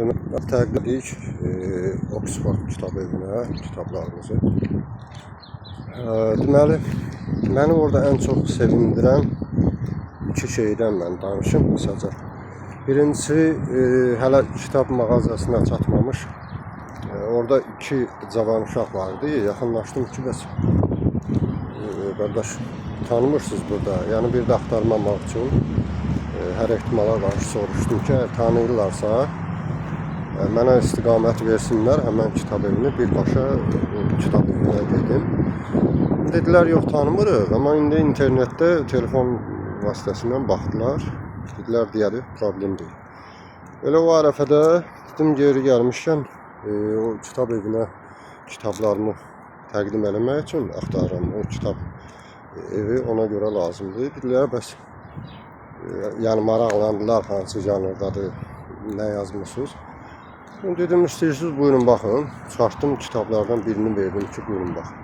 Demək, təqdirik Oxford kitab evinə kitablarımızı. Deməli, məni orada ən çox sevindirən iki şeydən mən danışım qısaca. Birincisi, hələ kitab mağazasına çatmamış. Orada iki cavan uşaq vardı. Yaxınlaşdım ki, bəs qardaş, tanımırsınız burada. Yəni bir də axtarmamaq üçün hər ehtimala qarşı soruşdum ki, tanıyırlarsa mənə istiqamət versinlər, həmən kitab evini birbaşa kitab evinə dedim. Dedilər, yox tanımırıq, amma indi internetdə telefon vasitəsindən baxdılar. Dedilər, deyəli, problem deyil. Elə o ərəfədə dedim, geri gəlmişkən o kitab evinə kitablarımı təqdim eləmək üçün axtarıram. O kitab evi ona görə lazımdır. Dedilər, bəs yəni maraqlandılar, hansı janrdadır, nə yazmışsınız. Dedim, istəyirsiniz, buyurun baxın. Çıxartdım, kitablardan birini verdim ki, buyurun baxın.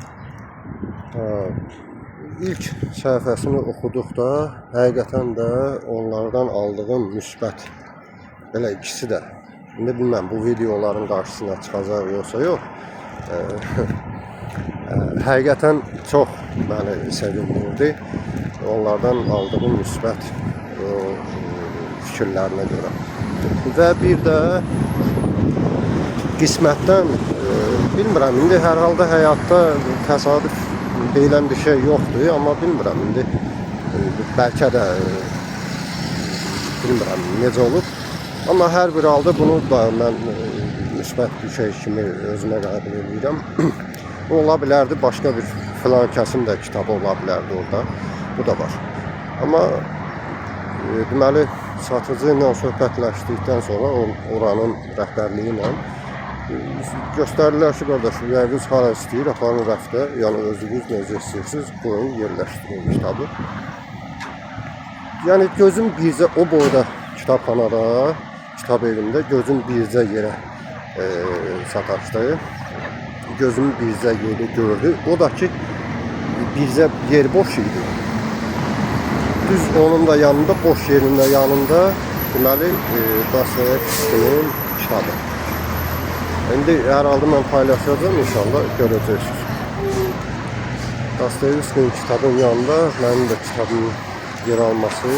İlk səhifəsini oxuduqda həqiqətən də onlardan aldığım müsbət, belə ikisi də, indi bilməm, bu videoların qarşısına çıxacaq yoxsa yox, həqiqətən çox məni sevindirdi. Onlardan aldığım müsbət fikirlərinə görə. Və bir də qismətdən, bilmirəm, indi hər halda həyatda təsadüf deyilən bir şey yoxdur, amma bilmirəm, indi bəlkə də bilmirəm necə olub. Amma hər bir halda bunu da mən müsbət bir şey kimi özümə qəbul edirəm. Ola bilərdi, başqa bir filan kəsim də kitabı ola bilərdi orada, bu da var. Amma deməli, satıcı ilə söhbətləşdikdən sonra oranın rəhbərliyi ilə göstərdilər ki, qardaş, yəqiniz hara istəyir, aparın rəfdə, yəni özünüz necə istəyirsiniz, buyurun, yerləşdirin kitabı. Yəni gözüm bircə o boyda kitabxanada, kitab evində gözüm bircə yerə sataşdı. Gözüm bircə yeri gördü. O da ki, bircə yer boş idi. Düz onun da yanında, boş yerinin də yanında, deməli, Dostoyevskinin kitabı. İndi hər halda mən paylaşacağım, inşallah görəcəksiniz. Dostoyevskinin kitabının yanında mənim də kitabımın yer alması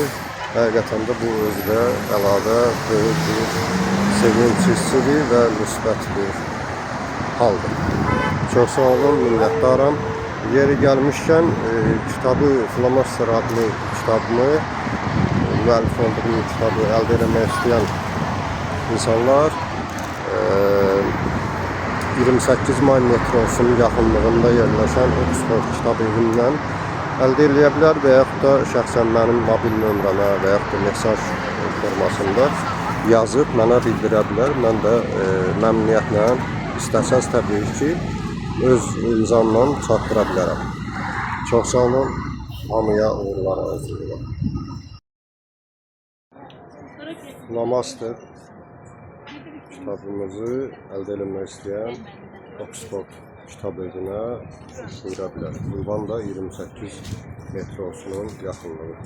həqiqətən də bu özdə əlavə böyük bir sevinç hissidir və müsbət bir haldır. Çox sağ olun, minnətdaram. Yeri gəlmişkən kitabı Flomaster adlı kitabımı, müəllif olduğum kitabı əldə etmək istəyən insanlar 28 may metrosunun yaxınlığında yerləşən Oxford kitab evindən əldə edə bilər və yaxud da şəxsən mənim mobil nömrəmə və yaxud da mesaj formasında yazıb mənə bildirə bilər. Mən də məmnuniyyətlə istəsəz təbii ki, öz imzamla çatdıra bilərəm. Çox sağ olun, hamıya uğurlar arzulayıram. Namaste. Kitabımızı əldə etmək istəyən Oxford kitab evinə buyura bilər. Ünvan da 28 metrosunun yaxınlığı.